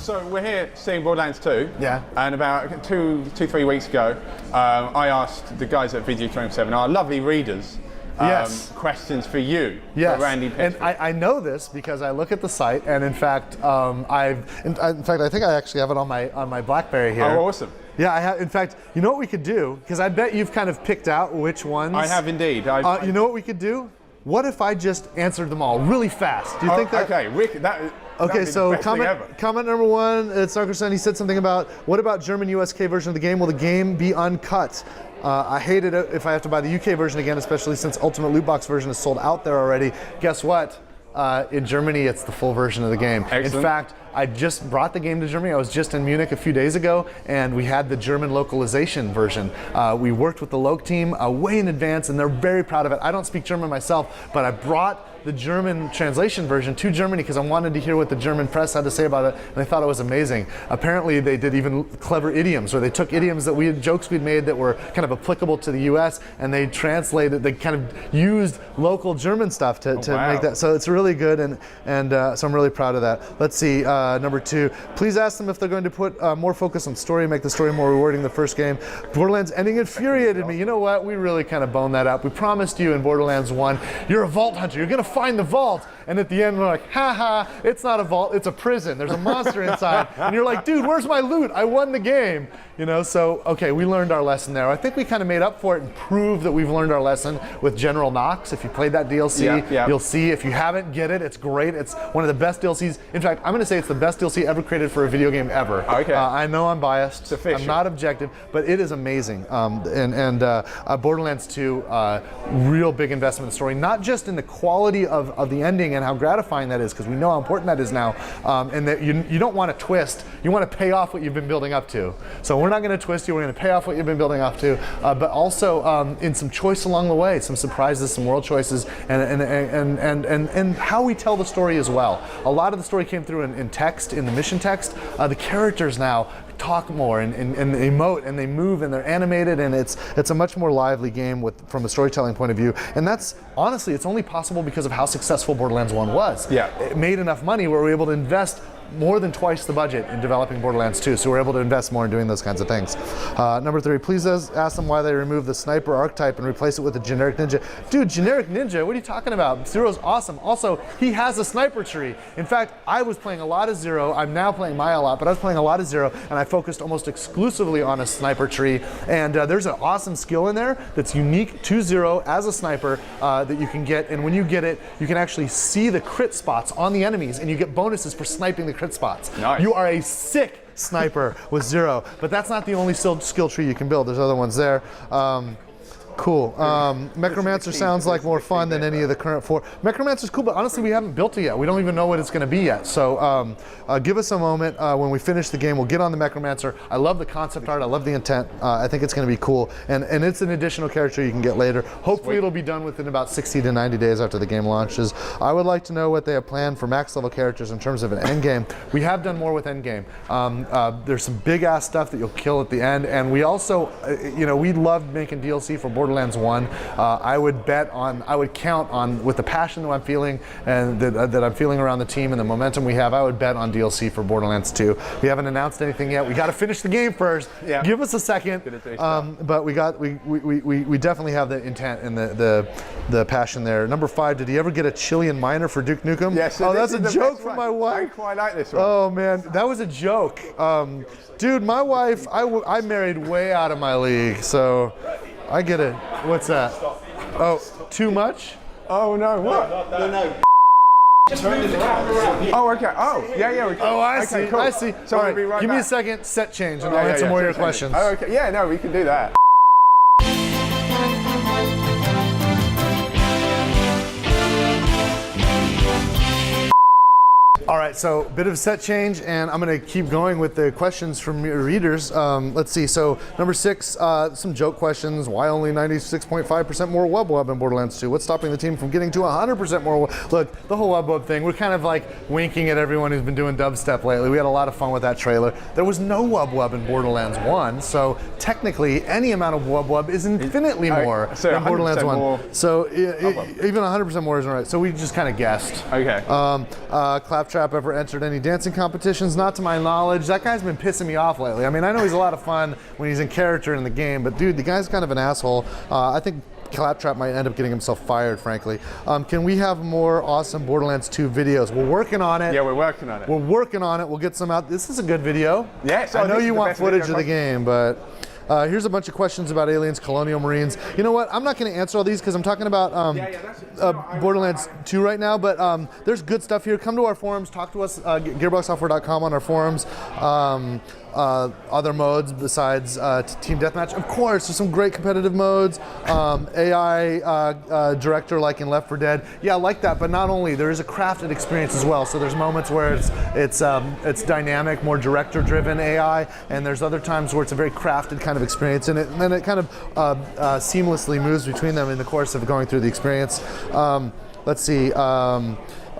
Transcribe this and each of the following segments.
So we're here seeing Borderlands 2. Yeah. And about 3 weeks ago, I asked the guys at Video 27, our lovely readers, questions for you, for Randy Pitchford. And I know this because I look at the site, and in fact, I think I actually have it on my BlackBerry here. Oh, awesome. Yeah, I have. In fact, you know what we could do? Because I bet you've kind of picked out which ones. I have indeed. You know what we could do? What if I just answered them all really fast? Do you think that? Okay, Okay, so comment number 1, it's Snarkerson. He said something about, what about German USK version of the game? Will the game be uncut? I hate it if I have to buy the UK version again, especially since Ultimate Loot Box version is sold out there already. Guess what? In Germany, it's the full version of the game. Excellent. In fact, I just brought the game to Germany. I was just in Munich a few days ago, and we had the German localization version. We worked with the Loc team way in advance, and they're very proud of it. I don't speak German myself, but I brought the German translation version to Germany because I wanted to hear what the German press had to say about it, and I thought it was amazing. Apparently, they did even clever idioms, or they took idioms that jokes we'd made that were kind of applicable to the US, and they translated, they kind of used local German stuff to make that. So it's really good, and so I'm really proud of that. Let's see, number 2. Please ask them if they're going to put more focus on story, make the story more rewarding than the first game. Borderlands ending infuriated me. You know what? We really kind of boned that up. We promised you in Borderlands 1, you're a vault hunter. You're going to find the vault. And at the end, we're like, haha, it's not a vault, it's a prison. There's a monster inside. And you're like, dude, where's my loot? I won the game. You know, so, okay, we learned our lesson there. I think we kind of made up for it and proved that we've learned our lesson with General Knox. If you played that DLC, you'll see. If you haven't, get it. It's great. It's one of the best DLCs. In fact, I'm going to say it's the best DLC ever created for a video game ever. Okay. I know I'm biased. I'm not objective, but it is amazing. Borderlands 2, real big investment in the story, not just in the quality of the ending and how gratifying that is, because we know how important that is now, and that you don't want to twist. You want to pay off what you've been building up to. So we're not going to twist you. We're going to pay off what you've been building up to, but also in some choice along the way, some surprises, some world choices, and how we tell the story as well. A lot of the story came through in text, in the mission text. The characters now talk more and emote, and they move, and they're animated, and it's a much more lively game from a storytelling point of view. And that's honestly, it's only possible because of how successful Borderlands 1 was. Yeah. It made enough money where we were able to invest more than twice the budget in developing Borderlands 2, so we're able to invest more in doing those kinds of things. Number 3, please ask them why they removed the sniper archetype and replace it with a generic ninja. Dude, generic ninja, what are you talking about? Zero's awesome. Also, he has a sniper tree. In fact, I was playing a lot of Zero. I'm now playing Maya a lot, but I was playing a lot of Zero, and I focused almost exclusively on a sniper tree. And there's an awesome skill in there that's unique to Zero as a sniper that you can get, and when you get it, you can actually see the crit spots on the enemies, and you get bonuses for sniping the crit spots. Nice. You are a sick sniper with Zero, but that's not the only skill tree you can build. There's other ones there. Cool. Necromancer sounds like more fun than any of the current 4. Necromancer's cool, but honestly, we haven't built it yet. We don't even know what it's going to be yet. So give us a moment. When we finish the game, we'll get on the Necromancer. I love the concept art. I love the intent. I think it's going to be cool. And it's an additional character you can get later. Hopefully, it'll be done within about 60 to 90 days after the game launches. I would like to know what they have planned for max level characters in terms of an end game. We have done more with end game. There's some big ass stuff that you'll kill at the end. And we also, we loved making DLC for Borderlands 1. I would count on, with the passion that I'm feeling and that I'm feeling around the team and the momentum we have, I would bet on DLC for Borderlands 2. We haven't announced anything yet. We got to finish the game first. Yeah. Give us a second. But we definitely have the intent and the passion there. Number 5, did he ever get a Chilean miner for Duke Nukem? Yes. Oh, that's a joke from my wife. I quite like this one. Oh man, that was a joke. Dude, my wife, I married way out of my league, so I get it. What's that? Oh, too much? Oh no, what? No. Just move it around. Oh, okay. Oh, yeah. Oh, I okay, see. cool. I see. So all right, we'll be right give back. me a second. Set change, and I'll answer more of your questions. Oh, okay. Yeah, no, we can do that. All right, so bit of a set change, and I'm going to keep going with the questions from your readers. Let's see. So number 6, some joke questions. Why only 96.5% more wub in Borderlands 2? What's stopping the team from getting to 100% more? Look, the whole wub thing. We're kind of like winking at everyone who's been doing dubstep lately. We had a lot of fun with that trailer. There was no wub in Borderlands 1, so technically any amount of wub is infinitely more than Borderlands 1. More. So even 100% more isn't right. So we just kind of guessed. Okay. Claptrap Claptrap ever entered any dancing competitions? Not to my knowledge. That guy's been pissing me off lately. I mean, I know he's a lot of fun when he's in character in the game, but dude, the guy's kind of an asshole. I think Claptrap might end up getting himself fired, frankly. Can we have more awesome Borderlands 2 videos? We're working on it. Yeah, we're working on it. We're working on it. We'll get some out. This is a good video. Yes, I know you want footage of the game, but here's a bunch of questions about aliens, Colonial Marines. You know what? I'm not going to answer all these because I'm talking about Borderlands 2 right now, but there's good stuff here. Come to our forums, talk to us, gearboxsoftware.com on our forums. Other modes besides Team Deathmatch. Of course, there's some great competitive modes. AI director like in Left 4 Dead. Yeah, I like that, but not only, there is a crafted experience as well. So there's moments where it's dynamic, more director-driven AI, and there's other times where it's a very crafted kind of experience, and then it kind of seamlessly moves between them in the course of going through the experience. Let's see.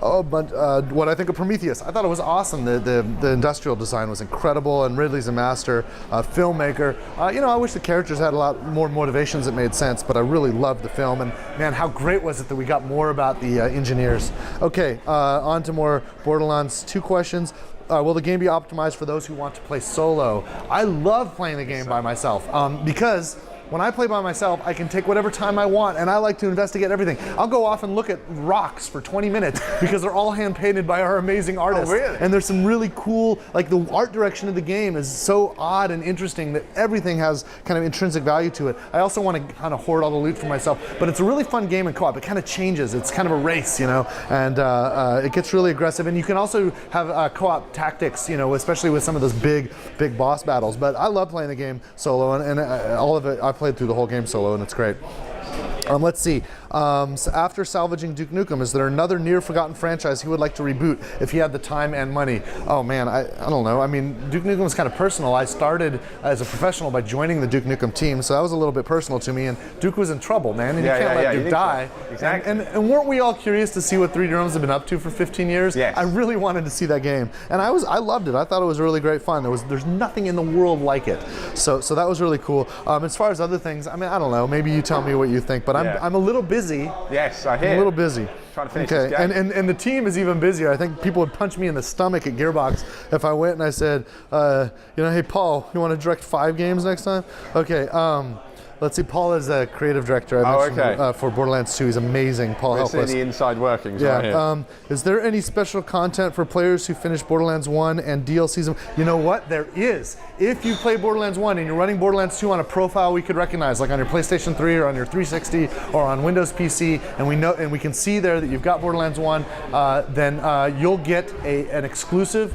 What I think of Prometheus. I thought it was awesome. The industrial design was incredible, and Ridley's a master filmmaker. I wish the characters had a lot more motivations that made sense, but I really loved the film, and man, how great was it that we got more about the engineers. Okay, on to more Borderlands 2 questions. Will the game be optimized for those who want to play solo? I love playing the game by myself because when I play by myself, I can take whatever time I want, and I like to investigate everything. I'll go off and look at rocks for 20 minutes because they're all hand-painted by our amazing artists. Oh, really? And there's some really cool, like the art direction of the game is so odd and interesting that everything has kind of intrinsic value to it. I also want to kind of hoard all the loot for myself, but it's a really fun game in co-op. It kind of changes. It's kind of a race, and it gets really aggressive. And you can also have co-op tactics, especially with some of those big boss battles. But I love playing the game solo, and all of it, I played through the whole game solo, and it's great. Let's see. So after salvaging Duke Nukem, is there another near-forgotten franchise he would like to reboot if he had the time and money? Oh man, I don't know. I mean, Duke Nukem was kind of personal. I started as a professional by joining the Duke Nukem team, so that was a little bit personal to me. And Duke was in trouble, man, and you can't let Duke die. So. Exactly. And weren't we all curious to see what 3D Realms have been up to for 15 years? Yes. I really wanted to see that game, and I loved it. I thought it was really great fun. There's nothing in the world like it. So that was really cool. As far as other things, I mean, I don't know. Maybe you tell me what you think, but I'm a little busy. Yes, I hear. I'm a little busy. Trying to finish this game. And the team is even busier. I think people would punch me in the stomach at Gearbox if I went and I said, hey Paul, you want to direct 5 games next time? Okay. Let's see. Paul is the creative director. I mentioned for Borderlands 2. He's amazing. Paul, help us. The inside workings. Right here. Is there any special content for players who finish Borderlands 1 and DLCs? You know what? There is. If you play Borderlands 1 and you're running Borderlands 2 on a profile we could recognize, like on your PlayStation 3 or on your 360 or on Windows PC, and we can see there that you've got Borderlands 1, then you'll get an exclusive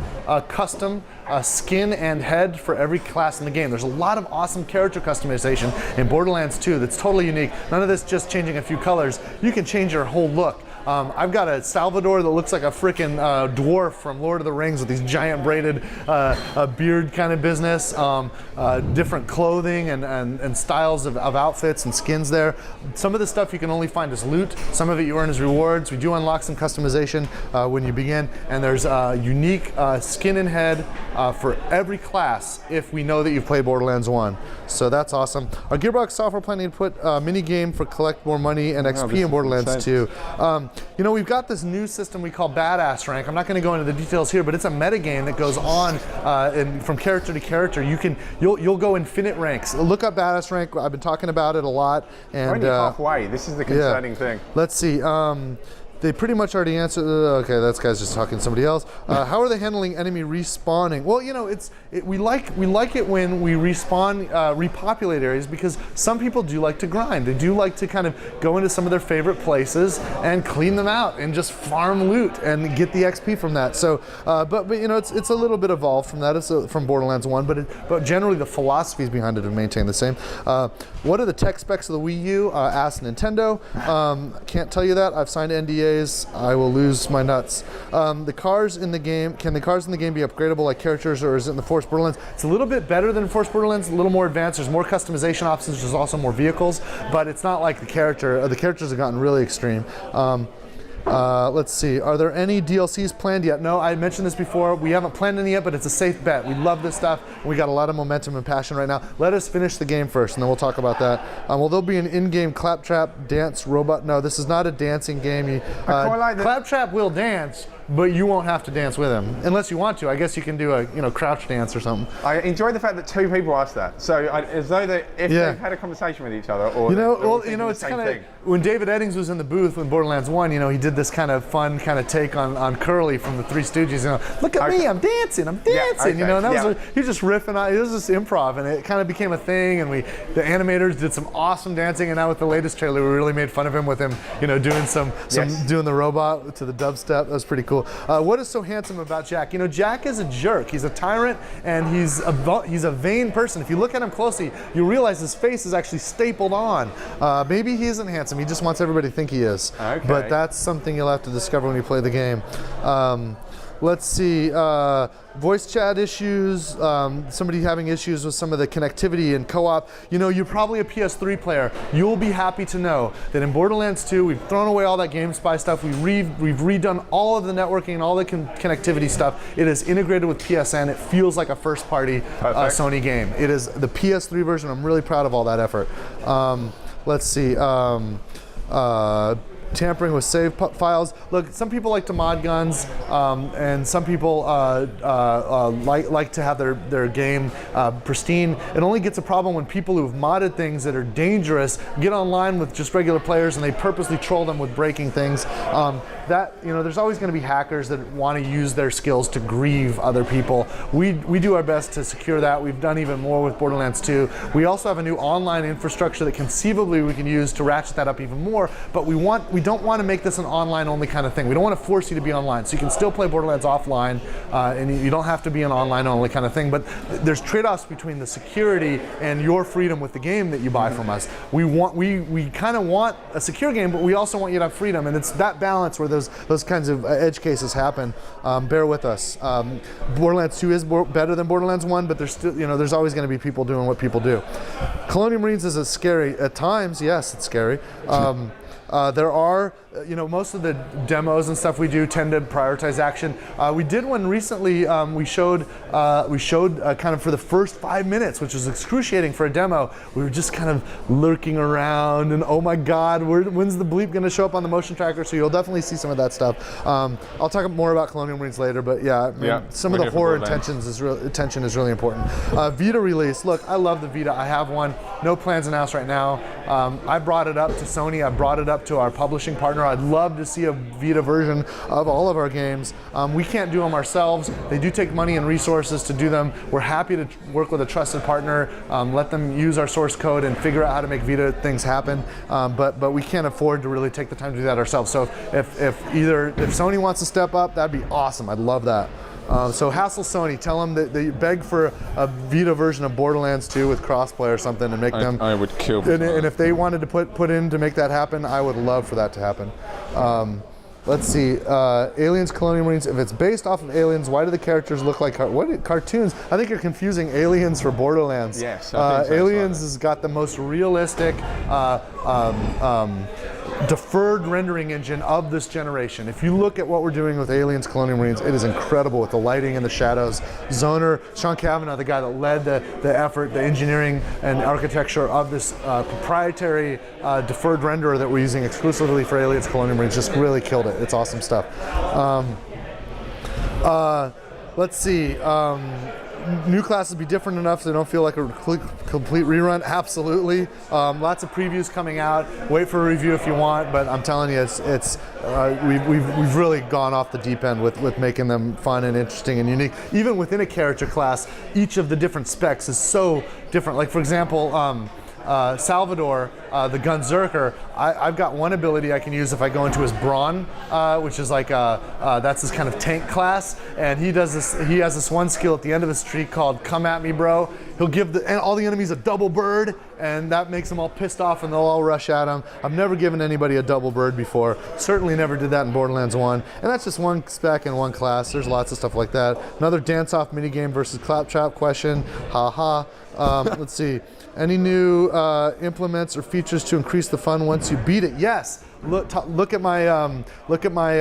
custom skin and head for every class in the game. There's a lot of awesome character customization in Borderlands 2 that's totally unique. None of this just changing a few colors. You can change your whole look. I've got a Salvador that looks like a freaking dwarf from Lord of the Rings with these giant braided beard kind of business, different clothing and styles of outfits and skins there. Some of the stuff you can only find as loot. Some of it you earn as rewards. We do unlock some customization when you begin, and there's unique skin and head for every class if we know that you've played Borderlands 1. So that's awesome. Are Gearbox Software planning to put a mini game for collect more money and XP in Borderlands 2? We've got this new system we call Badass Rank. I'm not going to go into the details here, but it's a metagame that goes on from character to character. You'll go infinite ranks. Look up Badass Rank. I've been talking about it a lot. And we're only halfway. This is the concerning thing. Let's see. They pretty much already answered. Okay, that guy's just talking to somebody else. How are they handling enemy respawning? Well, we like it when we respawn, repopulate areas, because some people do like to grind. They do like to kind of go into some of their favorite places and clean them out and just farm loot and get the XP from that. So, but it's a little bit evolved from that. It's from Borderlands 1, but generally the philosophies behind it have maintained the same. What are the tech specs of the Wii U? Ask Nintendo. Can't tell you that. I've signed NDA. I will lose my nuts. The cars in the game, can the cars in the game be upgradable like characters, or is it in the Force Borderlands? It's a little bit better than Force Borderlands, a little more advanced. There's more customization options, there's also more vehicles, but it's not like the characters have gotten really extreme. Let's see, are there any DLCs planned yet? No, I mentioned this before. We haven't planned any yet, but it's a safe bet. We love this stuff. We got a lot of momentum and passion right now. Let us finish the game first, and then we'll talk about that. Will there be an in-game Claptrap dance robot? No, this is not a dancing game. I quite like Claptrap will dance, but you won't have to dance with him unless you want to. I guess you can do a crouch dance or something. I enjoy the fact that 2 people asked that. So as though if they've had a conversation with each other, or it's kind of when David Eddings was in the booth when Borderlands 1, he did this kind of fun kind of take on Curly from the Three Stooges. Look at me, I'm dancing. And that was he was just riffing on. It was just improv, and it kind of became a thing. And the animators did some awesome dancing, and now with the latest trailer, we really made fun of him with him, doing doing the robot to the dubstep. That was pretty cool. What is so handsome about Jack? Jack is a jerk. He's a tyrant, and he's a vain person. If you look at him closely, you realize his face is actually stapled on. Maybe he isn't handsome. He just wants everybody to think he is. Okay. But that's something you'll have to discover when you play the game. Let's see, voice chat issues, somebody having issues with some of the connectivity and co-op. You're probably a PS3 player. You'll be happy to know that in Borderlands 2, we've thrown away all that GameSpy stuff. We've redone all of the networking and all the connectivity stuff. It is integrated with PSN. It feels like a first-party Sony game. It is the PS3 version. I'm really proud of all that effort. Let's see. Tampering with save files. Look, some people like to mod guns, and some people like to have their game pristine. It only gets a problem when people who've modded things that are dangerous get online with just regular players and they purposely troll them with breaking things. There's always going to be hackers that want to use their skills to grieve other people. We do our best to secure that. We've done even more with Borderlands 2. We also have a new online infrastructure that conceivably we can use to ratchet that up even more, but we don't want to make this an online only kind of thing. We don't want to force you to be online. So you can still play Borderlands offline, and you don't have to be an online only kind of thing, but there's trade-offs between the security and your freedom with the game that you buy from us. We kind of want a secure game, but we also want you to have freedom, and it's that balance where those kinds of edge cases happen. Bear with us. Borderlands 2 is better than Borderlands 1, but there's still, there's always going to be people doing what people do. Colonial Marines is scary at times. Yes, it's scary. There are, most of the demos and stuff we do tend to prioritize action. We did one recently. We showed kind of for the first 5 minutes, which was excruciating for a demo. We were just kind of lurking around, and oh my God, when's the bleep going to show up on the motion tracker? So you'll definitely see some of that stuff. I'll talk more about Colonial Marines later, but some of the horror tension is really important. Vita Release. Look, I love the Vita. I have one. No plans announced right now. I brought it up to Sony. I brought it up to our publishing partner. I'd love to see a Vita version of all of our games. We can't do them ourselves. They do take money and resources to do them. We're happy to work with a trusted partner, let them use our source code and figure out how to make Vita things happen. But we can't afford to really take the time to do that ourselves. So if Sony wants to step up, that'd be awesome. I'd love that. So hassle Sony, tell them that they beg for a Vita version of Borderlands 2 with crossplay or something and make them. I would kill for and if they wanted to put in to make that happen, I would love for that to happen. Let's see, Aliens, Colonial Marines. If it's based off of Aliens, why do the characters look like cartoons? I think you're confusing Aliens for Borderlands. Yes, Aliens has got the most realistic deferred rendering engine of this generation. If you look at what we're doing with Aliens, Colonial Marines, it is incredible with the lighting and the shadows. Zoner, Sean Cavanaugh, the guy that led the effort, the engineering and architecture of this proprietary deferred renderer that we're using exclusively for Aliens, Colonial Marines, just really killed it. It's awesome stuff. Let's see. New classes be different enough so they don't feel like a complete rerun? Absolutely. Lots of previews coming out. Wait for a review if you want, but I'm telling you, we've really gone off the deep end with making them fun and interesting and unique. Even within a character class, each of the different specs is so different. Like for example, Salvador, the Gunzerker, I've got one ability I can use if I go into his Brawn, which is like that's his kind of tank class, and he has this one skill at the end of his streak called "Come at me, bro." He'll give all the enemies a double bird, and that makes them all pissed off, and they'll all rush at him. I've never given anybody a double bird before. Certainly never did that in Borderlands 1, and that's just one spec in one class. There's lots of stuff like that. Another dance-off minigame versus claptrap question. Ha ha. Let's see. Any new implements or features to increase the fun once you beat it? Yes. look at my my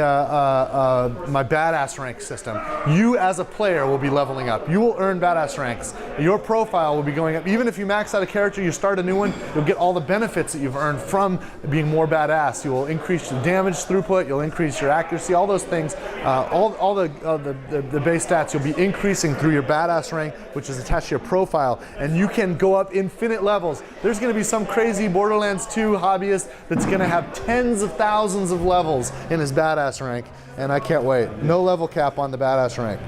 badass rank system. You as a player will be leveling up. You will earn badass ranks. Your profile will be going up. Even if you max out a character, you start a new one, you'll get all the benefits that you've earned from being more badass. You will increase your damage throughput. You'll increase your accuracy. All those things, all the base stats, you'll be increasing through your badass rank, which is attached to your profile, and you can go up infinite levels. There's going to be some crazy Borderlands 2 hobbyist that's going to have tens of thousands of levels in his badass rank, and I can't wait. No level cap on the badass rank.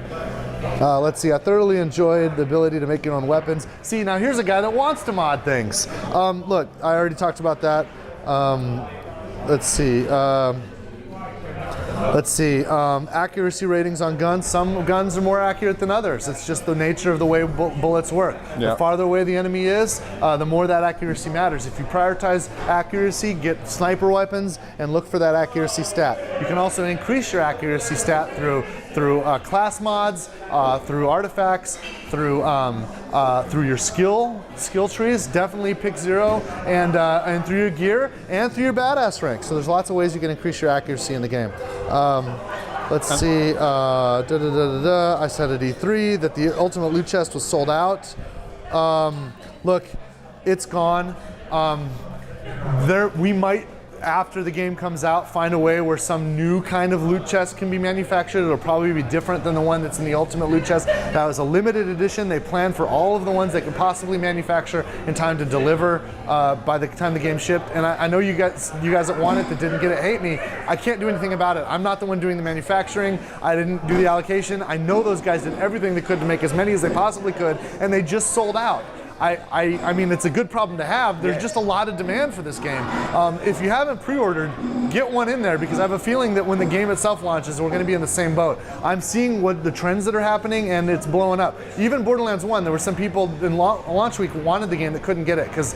Let's see, I thoroughly enjoyed the ability to make your own weapons. See, now here's a guy that wants to mod things. Look, I already talked about that. Let's see. Accuracy ratings on guns. Some guns are more accurate than others. It's just the nature of the way bullets work. Yeah. The farther away the enemy is, the more that accuracy matters. If you prioritize accuracy, get sniper weapons and look for that accuracy stat. You can also increase your accuracy stat through class mods, through artifacts, through your skill trees. Definitely pick 0, and through your gear and through your badass rank. So there's lots of ways you can increase your accuracy in the game. Let's see. I said at E3 that the ultimate loot chest was sold out. Look, it's gone. We might, after the game comes out, find a way where some new kind of loot chest can be manufactured. It'll probably be different than the one that's in the ultimate loot chest. That was a limited edition. They planned for all of the ones they could possibly manufacture in time to deliver by the time the game shipped. And I know you guys that want it, that didn't get it, hate me. I can't do anything about it. I'm not the one doing the manufacturing. I didn't do the allocation. I know those guys did everything they could to make as many as they possibly could, and they just sold out. I mean, it's a good problem to have. There's just a lot of demand for this game. If you haven't pre-ordered, get one in there, because I have a feeling that when the game itself launches, we're going to be in the same boat. I'm seeing what the trends that are happening, and it's blowing up. Even Borderlands 1, there were some people in launch week who wanted the game that couldn't get it, because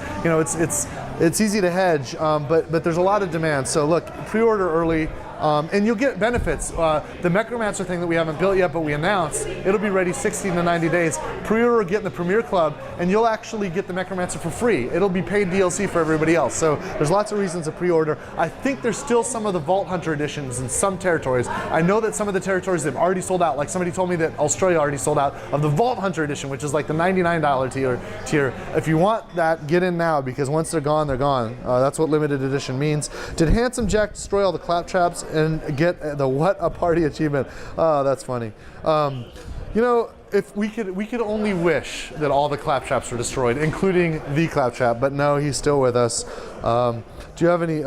it's easy to hedge, but there's a lot of demand. So look, pre-order early. And you'll get benefits. The Necromancer thing that we haven't built yet, but we announced, it'll be ready 60 to 90 days. Pre-order, get in the Premier Club, and you'll actually get the Necromancer for free. It'll be paid DLC for everybody else. So there's lots of reasons to pre-order. I think there's still some of the Vault Hunter editions in some territories. I know that some of the territories have already sold out. Like somebody told me that Australia already sold out of the Vault Hunter edition, which is like the $99 tier. If you want that, get in now, because once they're gone, they're gone. That's what limited edition means. Did Handsome Jack destroy all the claptraps and get the what a party achievement? Oh, that's funny. You know, if we could only wish that all the claptraps were destroyed, including the claptrap, but no, he's still with us. Do you have any?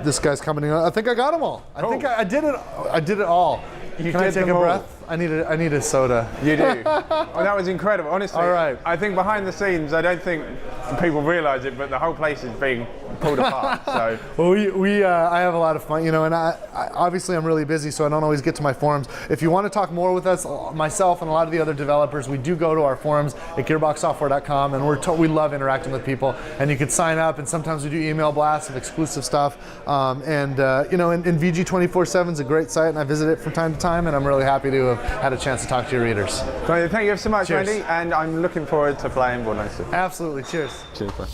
This guy's coming in. I think I got them all. I think I did it. I did it all. Can I take a breath? I need a soda. You do. Oh, that was incredible. Honestly, all right. I think behind the scenes, I don't think people realize it, but the whole place is being pulled apart. So. Well, I have a lot of fun, you know, and I obviously I'm really busy, so I don't always get to my forums. If you want to talk more with us, myself and a lot of the other developers, we do go to our forums at gearboxsoftware.com, and we love interacting with people. And you can sign up, and sometimes we do email blasts of exclusive stuff. And VG 24/7 is a great site, and I visit it from time to time, and I'm really happy to have had a chance to talk to your readers. Thank you so much, Cheers. Randy, and I'm looking forward to playing Borderlands 2. Absolutely. Cheers. Cheers, bye.